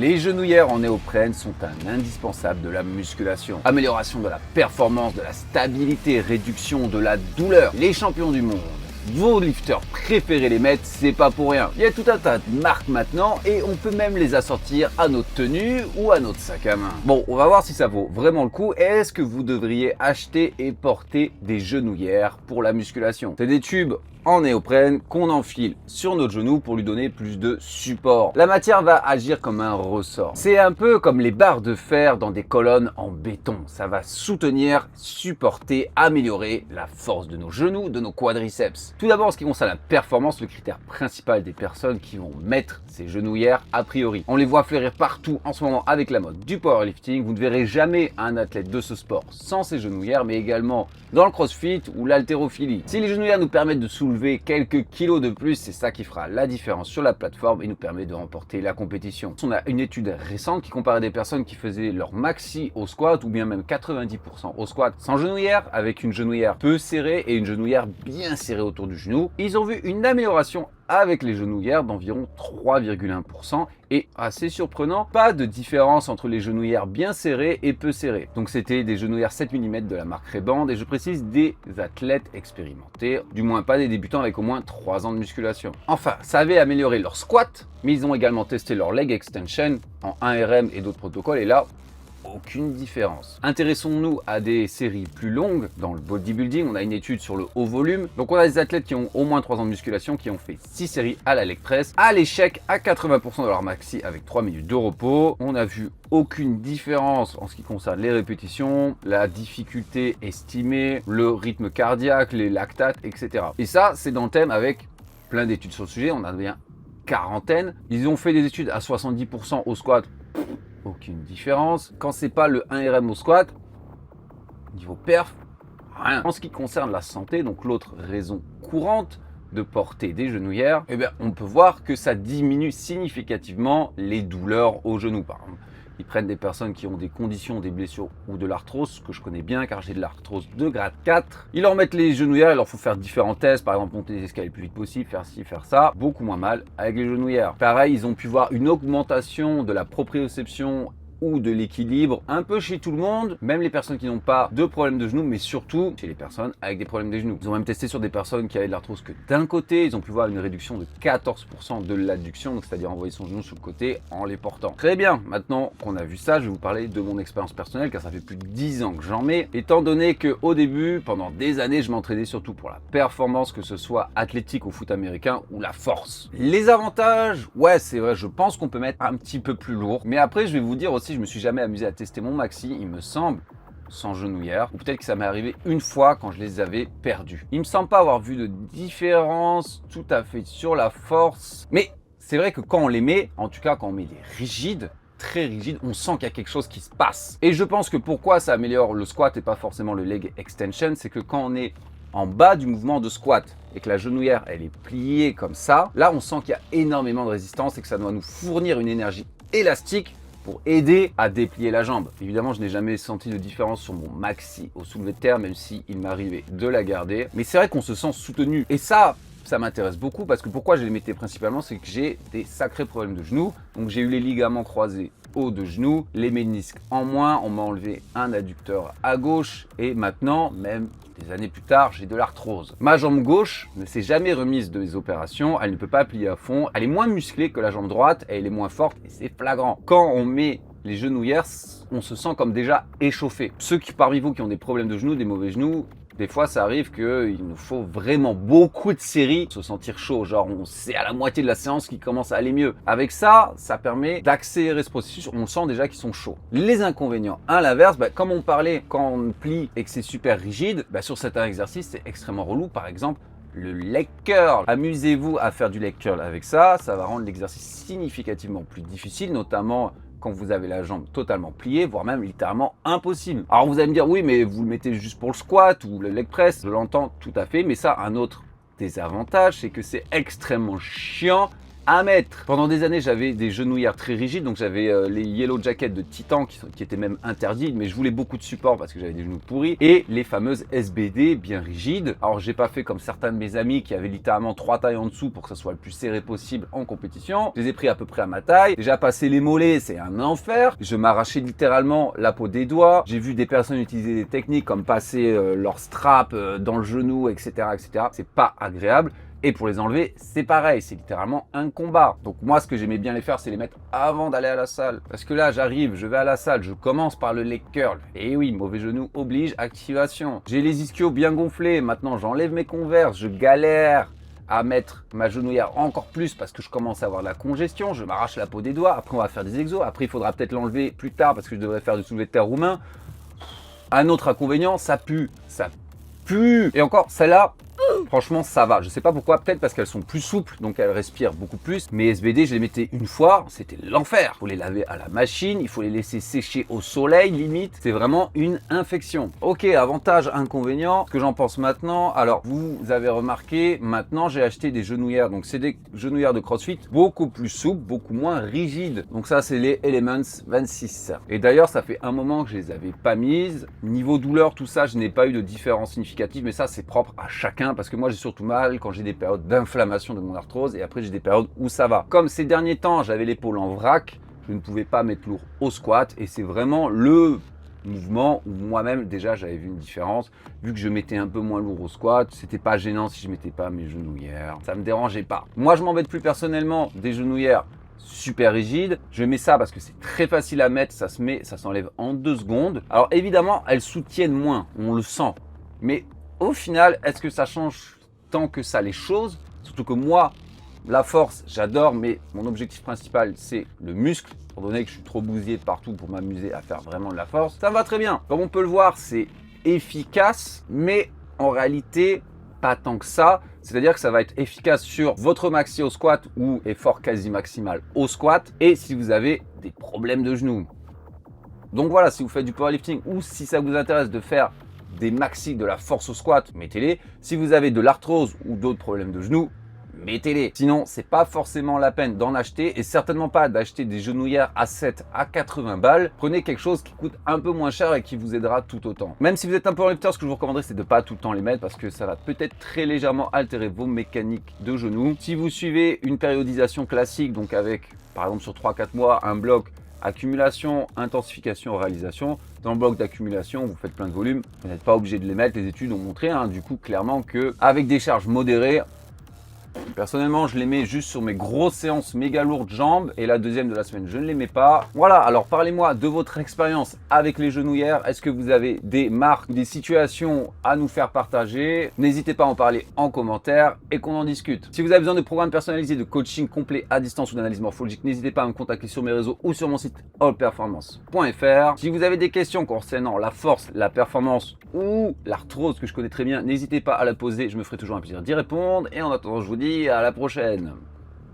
Les genouillères en néoprène sont un indispensable de la musculation. Amélioration de la performance, de la stabilité, réduction de la douleur. Les champions du monde, vos lifters préférés les mettent, c'est pas pour rien. Il y a tout un tas de marques maintenant et on peut même les assortir à notre tenue ou à notre sac à main. Bon, on va voir si ça vaut vraiment le coup. Est-ce que vous devriez acheter et porter des genouillères pour la musculation? C'est des tubes en néoprène qu'on enfile sur notre genou pour lui donner plus de support. La matière va agir comme un ressort. C'est un peu comme les barres de fer dans des colonnes en béton. Ça va soutenir, supporter, améliorer la force de nos genoux, de nos quadriceps. Tout d'abord, en ce qui concerne la performance, le critère principal des personnes qui vont mettre ces genouillères, a priori. On les voit fleurir partout en ce moment avec la mode du powerlifting. Vous ne verrez jamais un athlète de ce sport sans ces genouillères, mais également dans le crossfit ou l'haltérophilie. Si les genouillères nous permettent de soulever quelques kilos de plus, c'est ça qui fera la différence sur la plateforme et nous permet de remporter la compétition. On a une étude récente qui comparait des personnes qui faisaient leur maxi au squat ou bien même 90% au squat sans genouillère, avec une genouillère peu serrée et une genouillère bien serrée autour du genou. Ils ont vu une amélioration avec les genouillères d'environ 3,1% et assez surprenant, pas de différence entre les genouillères bien serrées et peu serrées. Donc c'était des genouillères 7 mm de la marque Ray-Ban et je précise des athlètes expérimentés, du moins pas des débutants avec au moins 3 ans de musculation. Enfin, ça avait amélioré leur squat, mais ils ont également testé leur leg extension en 1RM et d'autres protocoles et là, aucune différence. Intéressons-nous à des séries plus longues. Dans le bodybuilding, on a une étude sur le haut volume. Donc on a des athlètes qui ont au moins 3 ans de musculation qui ont fait 6 séries à la leg press, à l'échec à 80% de leur maxi avec 3 minutes de repos. On n'a vu aucune différence en ce qui concerne les répétitions, la difficulté estimée, le rythme cardiaque, les lactates, etc. Et ça, c'est dans le thème avec plein d'études sur le sujet. On en a bien quarantaine. Ils ont fait des études à 70% au squat. Aucune différence. Quand c'est pas le 1RM au squat, niveau perf, rien. En ce qui concerne la santé, donc l'autre raison courante de porter des genouillères, eh bien, on peut voir que ça diminue significativement les douleurs au genou. Par exemple, ils prennent des personnes qui ont des conditions, des blessures ou de l'arthrose, ce que je connais bien car j'ai de l'arthrose de grade 4. Ils leur mettent les genouillères, il leur faut faire différents tests, par exemple monter les escaliers le plus vite possible, faire ci, faire ça, beaucoup moins mal avec les genouillères. Pareil, ils ont pu voir une augmentation de la proprioception ou de l'équilibre un peu chez tout le monde, même les personnes qui n'ont pas de problème de genoux, mais surtout chez les personnes avec des problèmes des genoux. Ils ont même testé sur des personnes qui avaient de l'arthrose que d'un côté, ils ont pu voir une réduction de 14% de l'adduction, c'est-à-dire envoyer son genou sur le côté en les portant. Très bien, maintenant qu'on a vu ça, je vais vous parler de mon expérience personnelle, car ça fait plus de 10 ans que j'en mets, étant donné qu'au début, pendant des années, je m'entraînais surtout pour la performance, que ce soit athlétique au foot américain ou la force. Les avantages, ouais, c'est vrai, je pense qu'on peut mettre un petit peu plus lourd, mais après, je vais vous dire aussi, je me suis jamais amusé à tester mon maxi, il me semble, sans genouillère, ou peut-être que ça m'est arrivé une fois quand je les avais perdus. Il me semble pas avoir vu de différence tout à fait sur la force, mais c'est vrai que quand on les met, en tout cas quand on met les rigides, très rigides, on sent qu'il y a quelque chose qui se passe. Et je pense que pourquoi ça améliore le squat et pas forcément le leg extension, c'est que quand on est en bas du mouvement de squat et que la genouillère elle est pliée comme ça, là on sent qu'il y a énormément de résistance et que ça doit nous fournir une énergie élastique pour aider à déplier la jambe. Évidemment, je n'ai jamais senti de différence sur mon maxi au soulevé de terre, même si il m'arrivait de la garder. Mais c'est vrai qu'on se sent soutenu. Et ça m'intéresse beaucoup parce que pourquoi je les mettais principalement, c'est que j'ai des sacrés problèmes de genoux. Donc j'ai eu les ligaments croisés haut de genou, les ménisques en moins, on m'a enlevé un adducteur à gauche et maintenant, même des années plus tard, j'ai de l'arthrose. Ma jambe gauche ne s'est jamais remise de mes opérations, elle ne peut pas plier à fond, elle est moins musclée que la jambe droite et elle est moins forte et c'est flagrant. Quand on met les genouillères, on se sent comme déjà échauffé. Ceux qui parmi vous qui ont des problèmes de genoux, des mauvais genoux, des fois, ça arrive qu'il nous faut vraiment beaucoup de séries pour se sentir chaud. Genre, c'est à la moitié de la séance qui commence à aller mieux. Avec ça, ça permet d'accélérer ce processus. On sent déjà qu'ils sont chauds. Les inconvénients, à l'inverse, comme on parlait quand on plie et que c'est super rigide, sur certains exercices, c'est extrêmement relou. Par exemple, le leg curl. Amusez-vous à faire du leg curl avec ça. Ça va rendre l'exercice significativement plus difficile, notamment quand vous avez la jambe totalement pliée, voire même littéralement impossible. Alors vous allez me dire, oui, mais vous le mettez juste pour le squat ou le leg press. Je l'entends tout à fait, mais ça, un autre désavantage, c'est que c'est extrêmement chiant à mettre. Pendant des années, j'avais des genouillères très rigides, donc j'avais les Yellow Jacket de Titan qui étaient même interdits, mais je voulais beaucoup de support parce que j'avais des genoux pourris, et les fameuses SBD bien rigides. Alors j'ai pas fait comme certains de mes amis qui avaient littéralement 3 tailles en dessous pour que ça soit le plus serré possible en compétition. Je les ai pris à peu près à ma taille. Déjà passer les mollets, c'est un enfer. Je m'arrachais littéralement la peau des doigts. J'ai vu des personnes utiliser des techniques comme passer leur strap dans le genou, etc., etc. C'est pas agréable. Et pour les enlever, c'est pareil, c'est littéralement un combat. Donc moi, ce que j'aimais bien les faire, c'est les mettre avant d'aller à la salle. Parce que là, j'arrive, je vais à la salle, je commence par le leg curl. Et oui, mauvais genou oblige, activation. J'ai les ischios bien gonflés, maintenant j'enlève mes converses, je galère à mettre ma genouillère encore plus parce que je commence à avoir de la congestion, je m'arrache la peau des doigts, après on va faire des exos, après il faudra peut-être l'enlever plus tard parce que je devrais faire du soulevé de terre roumain. Un autre inconvénient, ça pue. Et encore, celle-là, franchement, ça va. Je sais pas pourquoi, peut-être parce qu'elles sont plus souples, donc elles respirent beaucoup plus. Mes SBD, je les mettais une fois, c'était l'enfer. Il faut les laver à la machine, il faut les laisser sécher au soleil, limite. C'est vraiment une infection. Ok, avantage, inconvénient, ce que j'en pense maintenant. Alors, vous avez remarqué, maintenant, j'ai acheté des genouillères. Donc, c'est des genouillères de CrossFit beaucoup plus souples, beaucoup moins rigides. Donc ça, c'est les Elements 26. Et d'ailleurs, ça fait un moment que je les avais pas mises. Niveau douleur, tout ça, je n'ai pas eu de différence significative, mais ça, c'est propre à chacun parce que moi, j'ai surtout mal quand j'ai des périodes d'inflammation de mon arthrose et après, j'ai des périodes où ça va. Comme ces derniers temps, j'avais l'épaule en vrac, je ne pouvais pas mettre lourd au squat et c'est vraiment le mouvement où moi-même déjà j'avais vu une différence. Vu que je mettais un peu moins lourd au squat, c'était pas gênant si je mettais pas mes genouillères, ça me dérangeait pas. Moi, je m'embête plus personnellement des genouillères super rigides. Je mets ça parce que c'est très facile à mettre, ça se met, ça s'enlève en 2 secondes. Alors évidemment, elles soutiennent moins, on le sent. Mais au final, est-ce que ça change tant que ça les choses? Surtout que moi, la force, j'adore, mais mon objectif principal, c'est le muscle. Étant donné que je suis trop bousillé de partout pour m'amuser à faire vraiment de la force, ça va très bien. Comme on peut le voir, c'est efficace, mais en réalité, pas tant que ça. C'est-à-dire que ça va être efficace sur votre maxi au squat ou effort quasi maximal au squat et si vous avez des problèmes de genoux. Donc voilà, si vous faites du powerlifting ou si ça vous intéresse de faire des maxi de la force au squat, mettez-les. Si vous avez de l'arthrose ou d'autres problèmes de genoux, mettez-les. Sinon, c'est pas forcément la peine d'en acheter et certainement pas d'acheter des genouillères à 7 à 80 balles. Prenez quelque chose qui coûte un peu moins cher et qui vous aidera tout autant. Même si vous êtes un powerlifter, ce que je vous recommanderais, c'est de pas tout le temps les mettre parce que ça va peut-être très légèrement altérer vos mécaniques de genoux. Si vous suivez une périodisation classique, donc avec, par exemple, sur 3-4 mois, un bloc accumulation, intensification, réalisation. Dans le bloc d'accumulation, vous faites plein de volumes. Vous n'êtes pas obligé de les mettre. Les études ont montré, du coup, clairement qu'avec des charges modérées, personnellement, je les mets juste sur mes grosses séances méga lourdes jambes et la deuxième de la semaine, je ne les mets pas. Voilà, alors parlez-moi de votre expérience avec les genouillères. Est-ce que vous avez des marques, des situations à nous faire partager? N'hésitez pas à en parler en commentaire et qu'on en discute. Si vous avez besoin de programmes personnalisés, de coaching complet à distance ou d'analyse morphologique, n'hésitez pas à me contacter sur mes réseaux ou sur mon site allperformance.fr. Si vous avez des questions concernant la force, la performance ou l'arthrose que je connais très bien, n'hésitez pas à la poser, je me ferai toujours un plaisir d'y répondre. Et en attendant, je vous dis à la prochaine.